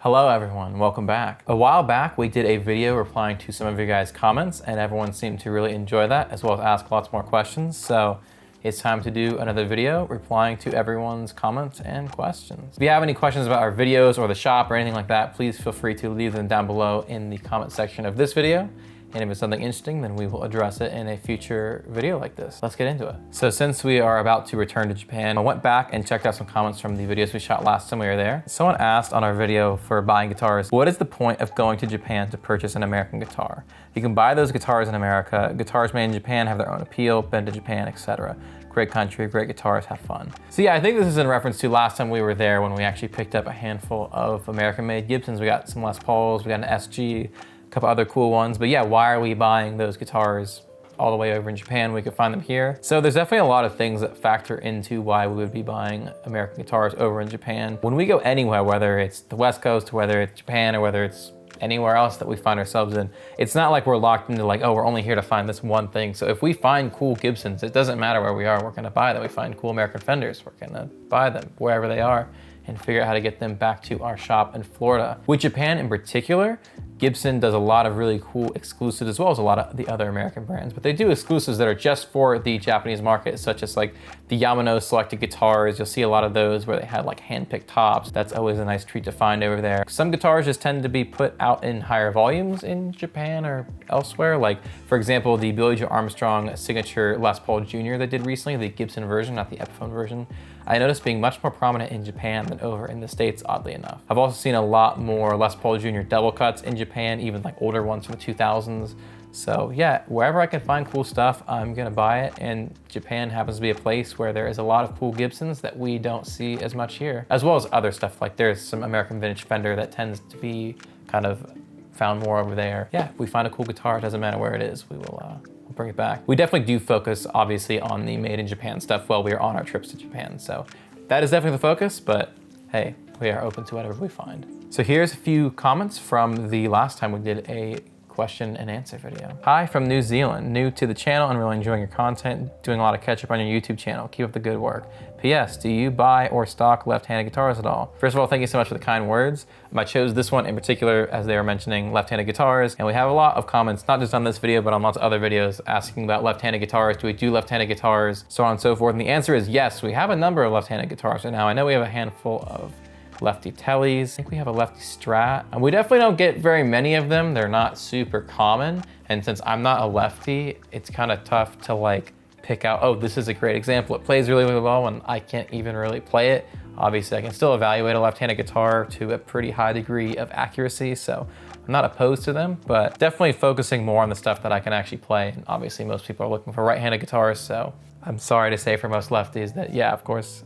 Hello everyone, welcome back. A while back we did a video replying to some of you guys' comments and everyone seemed to really enjoy that as well as ask lots more questions. So it's time to do another video replying to everyone's comments and questions. If you have any questions about our videos or the shop or anything like that, please feel free to leave them down below in the comment section of this video. And if it's something interesting, then we will address it in a future video like this. Let's get into it. So since we are about to return to Japan, I went back and checked out some comments from the videos we shot last time we were there. Someone asked on our video for buying guitars, what is the point of going to Japan to purchase an American guitar? You can buy those guitars in America. Guitars made in Japan have their own appeal, been to Japan, etc. Great country, great guitars, have fun. So yeah, I think this is in reference to last time we were there when we actually picked up a handful of American-made Gibsons. We got some Les Pauls, we got an SG, couple other cool ones, but yeah, why are we buying those guitars all the way over in Japan? We could find them here. So there's definitely a lot of things that factor into why we would be buying American guitars over in Japan. When we go anywhere, whether it's the West Coast, whether it's Japan, or whether it's anywhere else that we find ourselves in, it's not like we're locked into like, oh, we're only here to find this one thing. So if we find cool Gibsons, it doesn't matter where we are, we're gonna buy them. We find cool American Fenders, we're gonna buy them wherever they are and figure out how to get them back to our shop in Florida. With Japan in particular, Gibson does a lot of really cool exclusives as well as a lot of the other American brands, but they do exclusives that are just for the Japanese market, such as like the Yamano selected guitars. You'll see a lot of those where they had like hand-picked tops. That's always a nice treat to find over there. Some guitars just tend to be put out in higher volumes in Japan or elsewhere. Like for example, the Billie Joe Armstrong signature Les Paul Jr. they did recently, the Gibson version, not the Epiphone version, I noticed being much more prominent in Japan than over in the States, oddly enough. I've also seen a lot more Les Paul Jr. double cuts in Japan, even like older ones from the 2000s. So yeah, wherever I can find cool stuff, I'm gonna buy it. And Japan happens to be a place where there is a lot of cool Gibsons that we don't see as much here, as well as other stuff. Like there's some American vintage Fender that tends to be kind of found more over there. Yeah, if we find a cool guitar, it doesn't matter where it is, we will bring it back. We definitely do focus obviously on the made in Japan stuff while we are on our trips to Japan. So that is definitely the focus, but hey, we are open to whatever we find. So here's a few comments from the last time we did a question and answer video. Hi from New Zealand, new to the channel and really enjoying your content, doing a lot of catch up on your YouTube channel. Keep up the good work. P.S. Do you buy or stock left-handed guitars at all? First of all, thank you so much for the kind words. I chose this one in particular as they were mentioning left-handed guitars, and we have a lot of comments, not just on this video, but on lots of other videos asking about left-handed guitars. Do we do left-handed guitars? So on and so forth. And the answer is yes, we have a number of left-handed guitars right now. I know we have a handful of lefty tellies. I think we have a lefty Strat. And we definitely don't get very many of them. They're not super common. And since I'm not a lefty, it's kind of tough to like pick out, oh, this is a great example. It plays really, really well when I can't even really play it. Obviously, I can still evaluate a left-handed guitar to a pretty high degree of accuracy. So I'm not opposed to them, but definitely focusing more on the stuff that I can actually play. And obviously most people are looking for right-handed guitars. So I'm sorry to say for most lefties that, yeah, of course,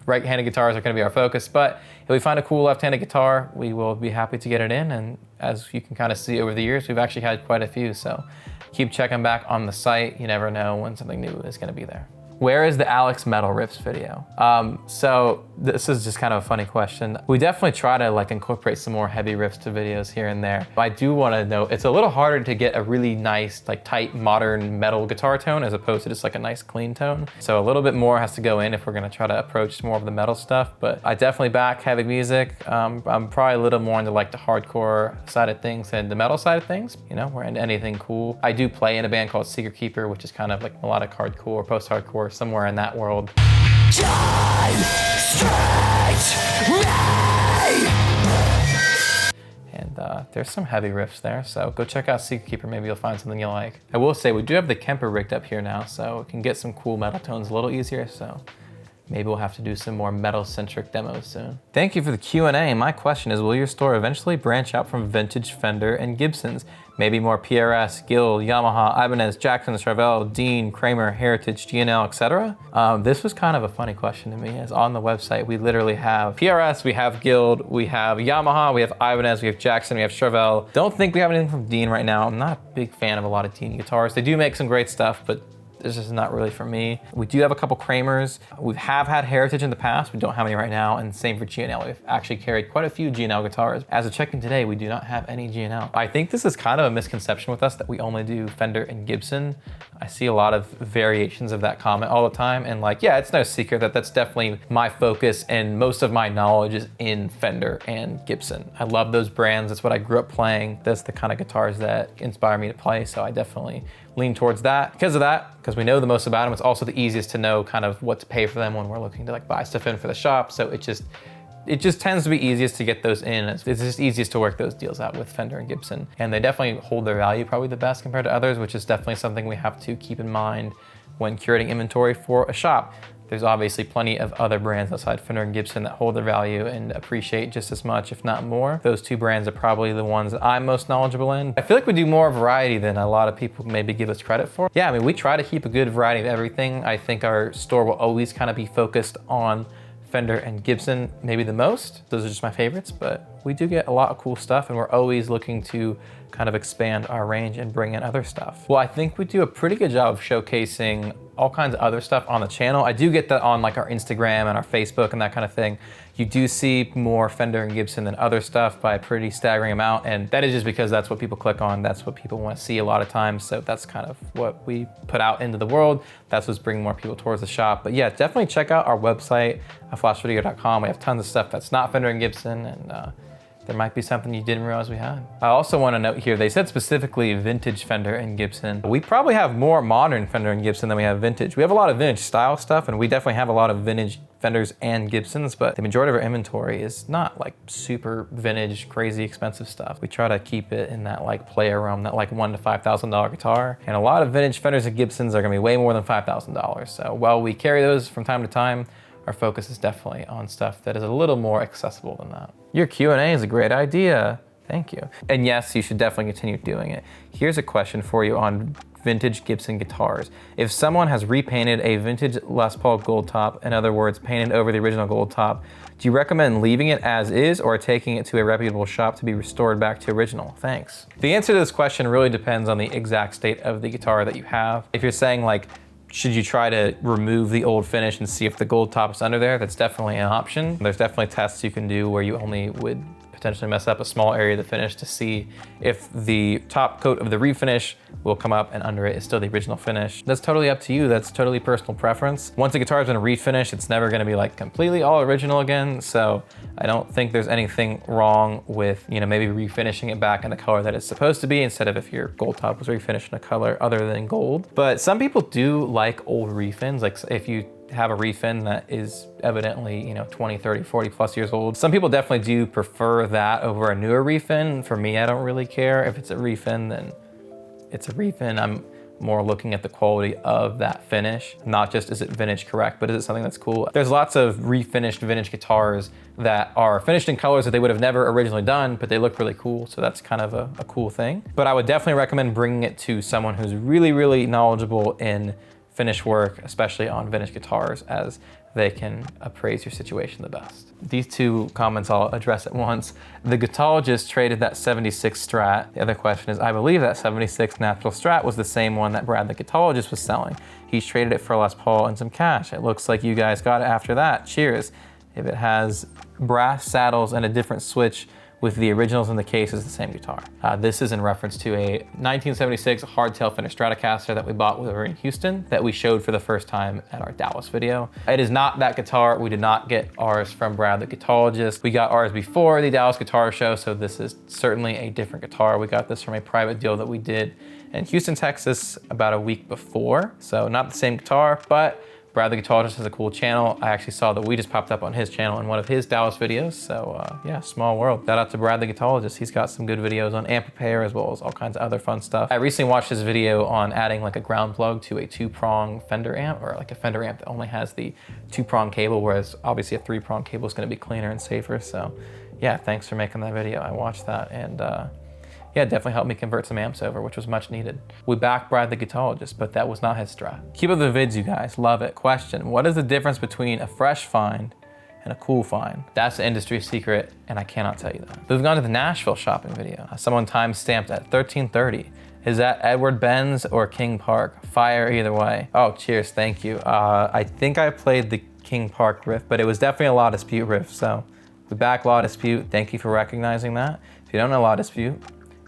right-handed guitars are gonna be our focus, but if we find a cool left-handed guitar, we will be happy to get it in. And as you can kind of see over the years, we've actually had quite a few. So keep checking back on the site. You never know when something new is gonna be there. Where is the Alex Metal Riffs video? So this is just kind of a funny question. We definitely try to like incorporate some more heavy riffs to videos here and there. I do want to know, it's a little harder to get a really nice, like tight, modern metal guitar tone as opposed to just like a nice clean tone. So a little bit more has to go in if we're gonna try to approach more of the metal stuff, but I definitely back heavy music. I'm probably a little more into like the hardcore side of things than the metal side of things. You know, we're into anything cool. I do play in a band called Secret Keeper, which is kind of like melodic hardcore, post-hardcore, somewhere in that world. And there's some heavy riffs there, so go check out Secret Keeper, maybe you'll find something you like. I will say we do have the Kemper rigged up here now, so we can get some cool metal tones a little easier, so maybe we'll have to do some more metal-centric demos soon. Thank you for the Q&A. My question is, will your store eventually branch out from vintage Fender and Gibsons? Maybe more PRS, Guild, Yamaha, Ibanez, Jackson, Chevelle, Dean, Kramer, Heritage, GNL, etc.? This was kind of a funny question to me, as on the website we literally have PRS, we have Guild, we have Yamaha, we have Ibanez, we have Jackson, we have Chevelle. Don't think we have anything from Dean right now. I'm not a big fan of a lot of Dean guitars. They do make some great stuff, but this is not really for me. We do have a couple Kramers. We have had Heritage in the past. We don't have any right now, and same for G&L. We've actually carried quite a few G&L guitars. As of checking today, we do not have any G&L. I think this is kind of a misconception with us that we only do Fender and Gibson. I see a lot of variations of that comment all the time, and like, yeah, it's no secret that that's definitely my focus, and most of my knowledge is in Fender and Gibson. I love those brands. That's what I grew up playing. That's the kind of guitars that inspire me to play, so I definitely lean towards that. Because of that, because we know the most about them, it's also the easiest to know kind of what to pay for them when we're looking to like buy stuff in for the shop. So it just tends to be easiest to get those in. It's just easiest to work those deals out with Fender and Gibson. And they definitely hold their value probably the best compared to others, which is definitely something we have to keep in mind when curating inventory for a shop. There's obviously plenty of other brands outside Fender and Gibson that hold their value and appreciate just as much, if not more. Those two brands are probably the ones that I'm most knowledgeable in. I feel like we do more variety than a lot of people maybe give us credit for. Yeah, I mean, we try to keep a good variety of everything. I think our store will always kind of be focused on Fender and Gibson maybe the most. Those are just my favorites, but we do get a lot of cool stuff, and we're always looking to kind of expand our range and bring in other stuff. Well, I think we do a pretty good job of showcasing all kinds of other stuff on the channel. I do get that on like our Instagram and our Facebook and that kind of thing. You do see more Fender and Gibson than other stuff by a pretty staggering amount, and that is just because that's what people click on. That's what people want to see a lot of times. So that's kind of what we put out into the world. That's what's bringing more people towards the shop. But yeah, definitely check out our website, flashvideo.com. We have tons of stuff that's not Fender and Gibson, and there might be something you didn't realize we had. I also want to note here, they said specifically vintage Fender and Gibson. We probably have more modern Fender and Gibson than we have vintage. We have a lot of vintage style stuff, and we definitely have a lot of vintage Fenders and Gibsons, but the majority of our inventory is not like super vintage, crazy expensive stuff. We try to keep it in that like player realm, that like $1,000 to $5,000 guitar. And a lot of vintage Fenders and Gibsons are gonna be way more than $5,000. So while we carry those from time to time, our focus is definitely on stuff that is a little more accessible than that. Your Q&A is a great idea. Thank you. And yes, you should definitely continue doing it. Here's a question for you on vintage Gibson guitars. If someone has repainted a vintage Les Paul gold top, in other words, painted over the original gold top, do you recommend leaving it as is or taking it to a reputable shop to be restored back to original? Thanks. The answer to this question really depends on the exact state of the guitar that you have. If you're saying like, should you try to remove the old finish and see if the gold top is under there? That's definitely an option. There's definitely tests you can do where you only would potentially mess up a small area of the finish to see if the top coat of the refinish will come up and under it is still the original finish. That's totally up to you. That's totally personal preference. Once a guitar has been refinished, it's never gonna be like completely all original again. So I don't think there's anything wrong with, you know, maybe refinishing it back in the color that it's supposed to be instead of if your gold top was refinished in a color other than gold. But some people do like old refins. Like if you have a refin that is evidently, you know, 20, 30, 40 plus years old. Some people definitely do prefer that over a newer refin. For me, I don't really care. If it's a refin, then it's a refin. I'm more looking at the quality of that finish, not just is it vintage correct, but is it something that's cool? There's lots of refinished vintage guitars that are finished in colors that they would have never originally done, but they look really cool. So that's kind of a cool thing. But I would definitely recommend bringing it to someone who's really, really knowledgeable in finish work, especially on vintage guitars, as they can appraise your situation the best. These two comments I'll address at once. The Guitologist traded that 76 Strat. The other question is, I believe that 76 Natural Strat was the same one that Brad the Guitologist was selling. He's traded it for Les Paul and some cash. It looks like you guys got it after that. Cheers. If it has brass saddles and a different switch with the originals in the case is the same guitar. This is in reference to a 1976 hardtail finished Stratocaster that we bought when we were in Houston that we showed for the first time at our Dallas video. It is not that guitar. We did not get ours from Brad the Guitologist. We got ours before the Dallas Guitar Show, so this is certainly a different guitar. We got this from a private deal that we did in Houston, Texas about a week before. So not the same guitar, but Brad the Guitarist has a cool channel. I actually saw that we just popped up on his channel in one of his Dallas videos. So yeah, small world. Shout out to Brad the Guitarist. He's got some good videos on amp repair as well as all kinds of other fun stuff. I recently watched his video on adding like a ground plug to a 2-prong Fender amp, or like a Fender amp that only has the 2-prong cable, whereas obviously a 3-prong cable is gonna be cleaner and safer. So yeah, thanks for making that video. I watched that and yeah, definitely helped me convert some amps over, which was much needed. We backed Brad the Guitologist, but that was not his Strat. Keep up the vids, you guys. Love it. Question, what is the difference between a fresh find and a cool find. That's the industry secret, and I cannot tell you that. Moving on to the Nashville shopping video. Someone time-stamped at 13:30. Is that Edward Benz or King Park? Fire either way. Oh, cheers, thank you. I think I played the King Park riff, but it was definitely a La Dispute riff, so we back La Dispute. Thank you for recognizing that. If you don't know La Dispute,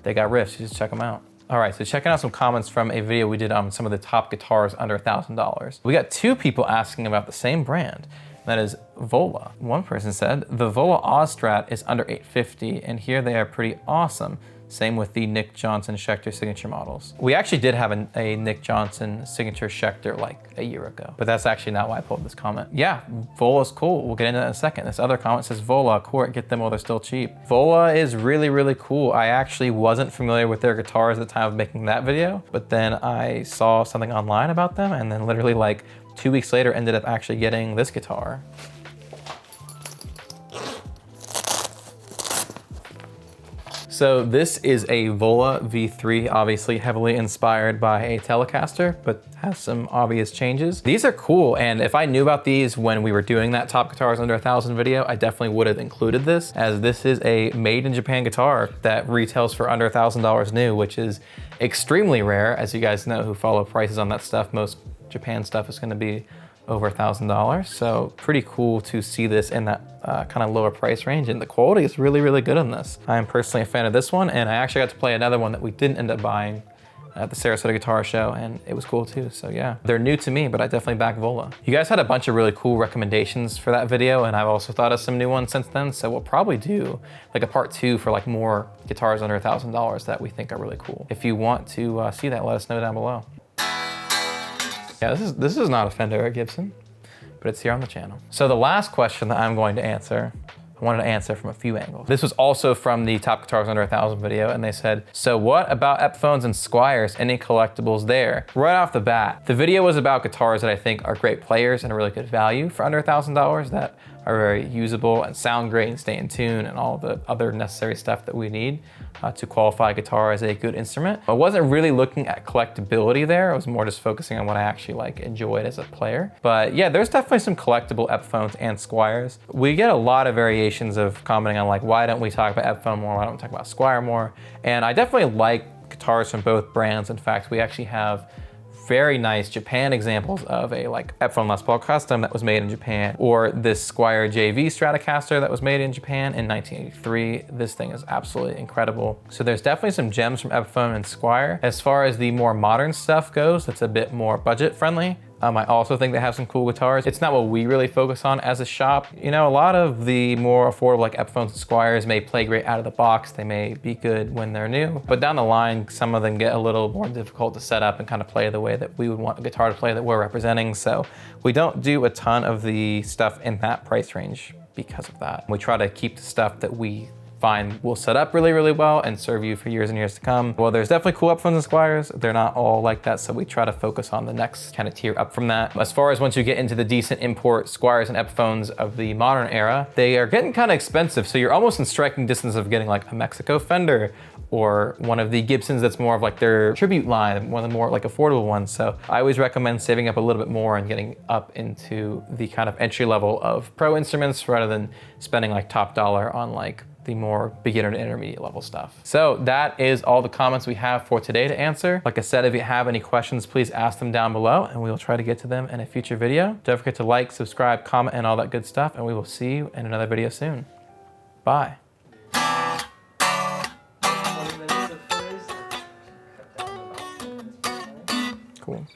they got riffs, you just check them out. All right, so checking out some comments from a video we did on some of the top guitars under $1,000. We got 2 people asking about the same brand. That is Vola. One person said, the Vola Oz Strat is under $850, and here they are pretty awesome. Same with the Nick Johnson Schecter signature models. We actually did have a Nick Johnson signature Schecter like a year ago, but that's actually not why I pulled this comment. Yeah, Vola's cool. We'll get into that in a second. This other comment says, Vola, Court, get them while they're still cheap. Vola is really, really cool. I actually wasn't familiar with their guitars at the time of making that video, but then I saw something online about them, and then literally like 2 weeks later ended up actually getting this guitar. So this is a Vola V3, obviously heavily inspired by a Telecaster, but has some obvious changes. These are cool, and if I knew about these when we were doing that top guitars under $1,000 video, I definitely would have included this, as this is a made in Japan guitar that retails for under $1,000 new, which is extremely rare. As you guys know who follow prices on that stuff, most Japan stuff is gonna be over $1,000. So pretty cool to see this in that kind of lower price range, and the quality is really, really good on this. I am personally a fan of this one, and I actually got to play another one that we didn't end up buying at the Sarasota Guitar Show, and it was cool too. So yeah, they're new to me, but I definitely back Vola. You guys had a bunch of really cool recommendations for that video, and I've also thought of some new ones since then. So we'll probably do like a part 2 for like more guitars under $1,000 that we think are really cool. If you want to see that, let us know down below. Yeah, this is not a Fender or a Gibson, but it's here on the channel. So the last question that I'm going to answer, I wanted to answer from a few angles. This was also from the Top Guitars Under $1,000 video, and they said, so what about Epiphones and Squiers? Any collectibles there? Right off the bat, the video was about guitars that I think are great players and a really good value for under $1,000 that are very usable and sound great and stay in tune and all the other necessary stuff that we need to qualify a guitar as a good instrument. I wasn't really looking at collectability there. I was more just focusing on what I actually like enjoyed as a player. But yeah, there's definitely some collectible Epiphones and Squiers. We get a lot of variations of commenting on like, why don't we talk about Epiphone more? Why don't we talk about Squier more? And I definitely like guitars from both brands. In fact, we actually have very nice Japan examples of a like Epiphone Les Paul Custom that was made in Japan, or this Squier JV Stratocaster that was made in Japan in 1983. This thing is absolutely incredible. So there's definitely some gems from Epiphone and Squier. As far as the more modern stuff goes, that's a bit more budget friendly. I also think they have some cool guitars. It's not what we really focus on as a shop. You know, a lot of the more affordable like Epiphones and Squiers may play great out of the box. They may be good when they're new, but down the line, some of them get a little more difficult to set up and kind of play the way that we would want a guitar to play that we're representing. So we don't do a ton of the stuff in that price range because of that. We try to keep the stuff that we find will set up really, really well and serve you for years and years to come. Well, there's definitely cool Epiphones and Squiers. They're not all like that, so we try to focus on the next kind of tier up from that. As far as once you get into the decent import Squiers and Epiphones of the modern era, they are getting kind of expensive, so you're almost in striking distance of getting like a Mexico Fender or one of the Gibsons that's more of like their tribute line, one of the more like affordable ones. So I always recommend saving up a little bit more and getting up into the kind of entry level of pro instruments rather than spending like top dollar on like the more beginner to intermediate level stuff. So that is all the comments we have for today to answer. Like I said, if you have any questions, please ask them down below and we will try to get to them in a future video. Don't forget to like, subscribe, comment, and all that good stuff, and we will see you in another video soon. Bye. Cool.